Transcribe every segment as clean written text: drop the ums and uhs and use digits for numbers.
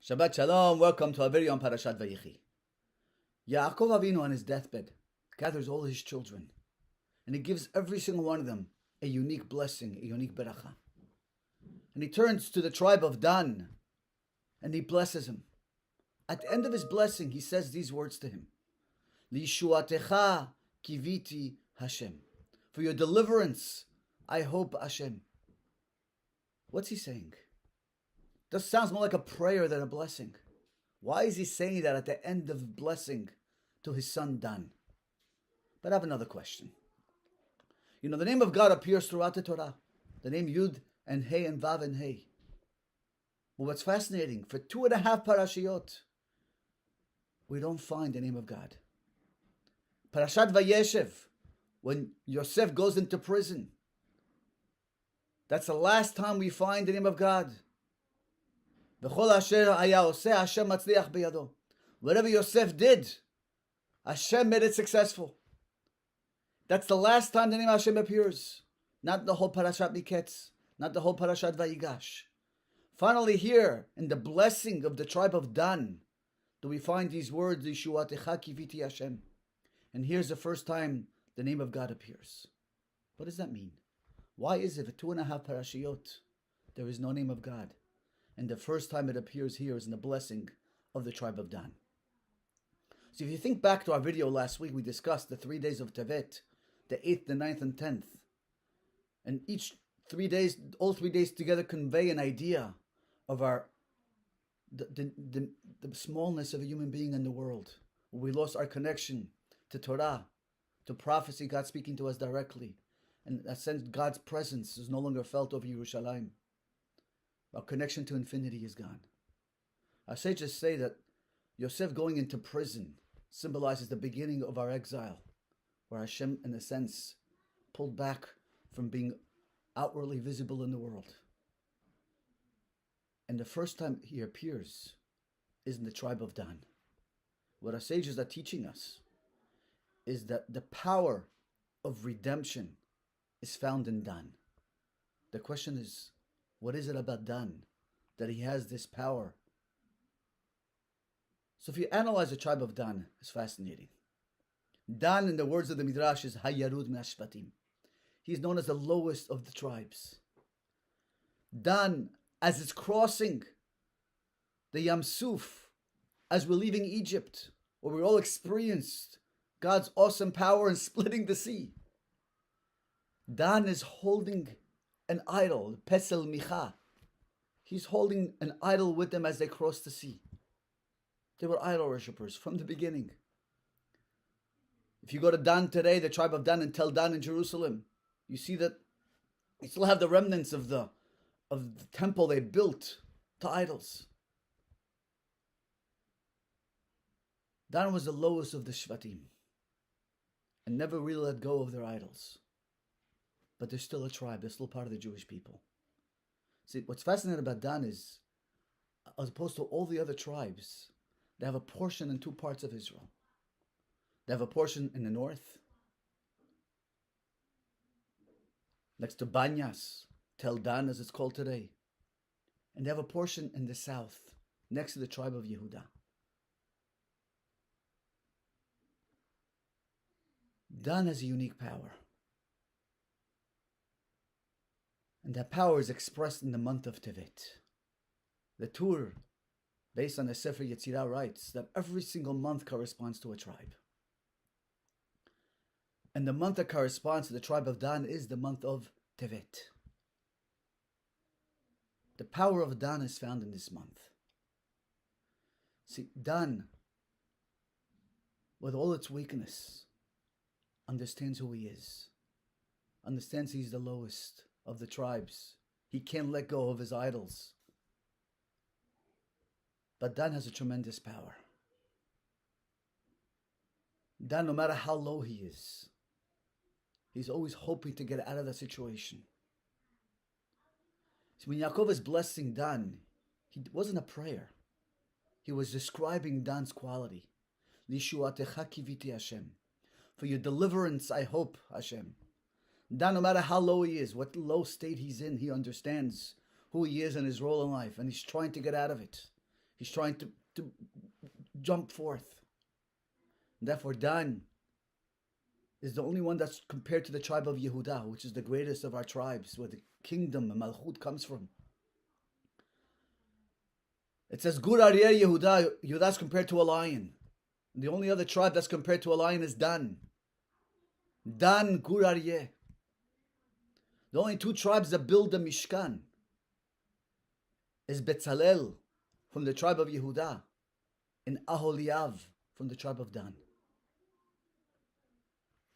Shabbat Shalom, welcome to our video on Parashat Vayechi. Yaakov Avinu on his deathbed gathers all his children and he gives every single one of them a unique blessing, a unique beracha. And he turns to the tribe of Dan and he blesses him. At the end of his blessing, he says these words to him. Lishuatecha kiviti Hashem. For your deliverance, I hope Hashem. What's he saying? This sounds more like a prayer than a blessing. Why is he saying that at the end of blessing to his son Dan? But I have another question. You know, the name of God appears throughout the Torah. The name Yud and Hey and Vav and Hey. Well, what's fascinating, for 2.5 parashiyot, we don't find the name of God. Parashat Vayechi, when Yosef goes into prison, that's the last time we find the name of God. Whatever Yosef did, Hashem made it successful. That's the last time the name Hashem appears. Not the whole Parashat Miketz, not the whole Parashat Vayigash. Finally here, in the blessing of the tribe of Dan, do we find these words, Yeshuatecha kiviti Hashem. And here's the first time the name of God appears. What does that mean? Why is it for 2.5 parashiyot there is no name of God? And the first time it appears here is in the blessing of the tribe of Dan. So if you think back to our video last week, we discussed the 3 days of Tevet, the 8th, the 9th, and 10th. And each 3 days, all 3 days together convey an idea of the smallness of a human being in the world. We lost our connection to Torah, to prophecy, God speaking to us directly. And in a sense, God's presence is no longer felt over Yerushalayim. Our connection to infinity is gone. Our sages say that Yosef going into prison symbolizes the beginning of our exile, where Hashem, in a sense, pulled back from being outwardly visible in the world. And the first time he appears is in the tribe of Dan. What our sages are teaching us is that the power of redemption is found in Dan. The question is, what is it about Dan that he has this power? So if you analyze the tribe of Dan, it's fascinating. Dan, in the words of the Midrash, is Hayarud Me'ashpatim. He's known as the lowest of the tribes. Dan, as it's crossing the Yam Suf, as we're leaving Egypt, where we all experienced God's awesome power in splitting the sea. Dan is holding an idol, Pesel Micha. He's holding an idol with them as they cross the sea. They were idol worshippers from the beginning. If you go to Dan today, the tribe of Dan, and Tel Dan in Jerusalem, you see that you still have the remnants of the temple they built to idols. Dan was the lowest of the Shvatim and never really let go of their idols. But they're still a tribe, they're still part of the Jewish people. See, what's fascinating about Dan is, as opposed to all the other tribes, they have a portion in 2 parts of Israel. They have a portion in the north, next to Banyas, Tel Dan as it's called today. And they have a portion in the south, next to the tribe of Yehuda. Dan has a unique power. And that power is expressed in the month of Tevet. The Tur, based on the Sefer Yetzirah, writes that every single month corresponds to a tribe. And the month that corresponds to the tribe of Dan is the month of Tevet. The power of Dan is found in this month. See, Dan, with all its weakness, understands who he is. Understands he's the lowest of the tribes. He can't let go of his idols. But Dan has a tremendous power. Dan, no matter how low he is, he's always hoping to get out of that situation. So when Yaakov is blessing Dan, it wasn't a prayer. He was describing Dan's quality. Lishuatecha kiviti Hashem. For your deliverance, I hope, Hashem. Dan, no matter how low he is, what low state he's in, he understands who he is and his role in life, and he's trying to get out of it. He's trying to jump forth. And therefore, Dan is the only one that's compared to the tribe of Yehuda, which is the greatest of our tribes, where the kingdom and Malchut comes from. It says, Gur Aryeh Yehuda. Yehuda is compared to a lion. And the only other tribe that's compared to a lion is Dan. Dan, Gur Aryeh. The only two tribes that build the Mishkan is Betzalel from the tribe of Yehuda and Aholiav from the tribe of Dan.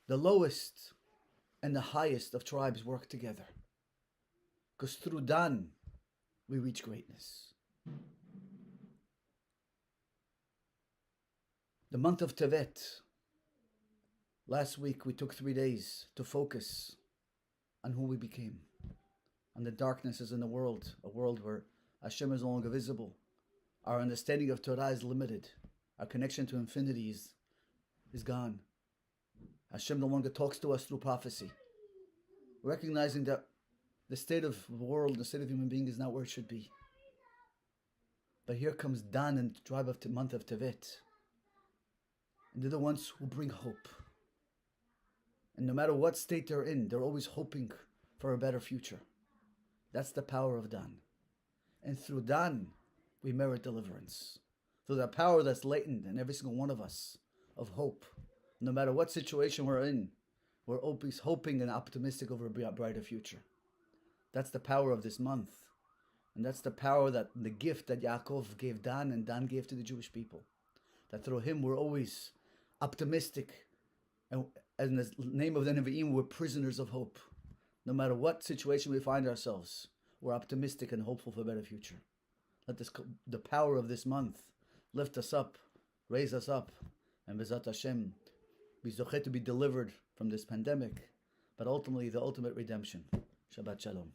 The lowest and the highest of tribes work together. Because through Dan, we reach greatness. The month of Tevet. Last week we took 3 days to focus on who we became. On the darknesses in the world. A world where Hashem is no longer visible. Our understanding of Torah is limited. Our connection to infinity is gone. Hashem no longer talks to us through prophecy. Recognizing that the state of the world, the state of human being is not where it should be. But here comes Dan and the tribe of the month of Tevet. And they're the ones who bring hope. And no matter what state they're in, they're always hoping for a better future. That's the power of Dan. And through Dan, we merit deliverance. Through the power that's latent in every single one of us of hope. No matter what situation we're in, we're always hoping and optimistic over a brighter future. That's the power of this month. And that's the power, that the gift that Yaakov gave Dan and Dan gave to the Jewish people. That through him we're always optimistic. And in the name of the Nevi'im, we're prisoners of hope. No matter what situation we find ourselves, we're optimistic and hopeful for a better future. Let the power of this month lift us up, raise us up, and B'ezrat Hashem, be zochet to be delivered from this pandemic, but ultimately the ultimate redemption. Shabbat Shalom.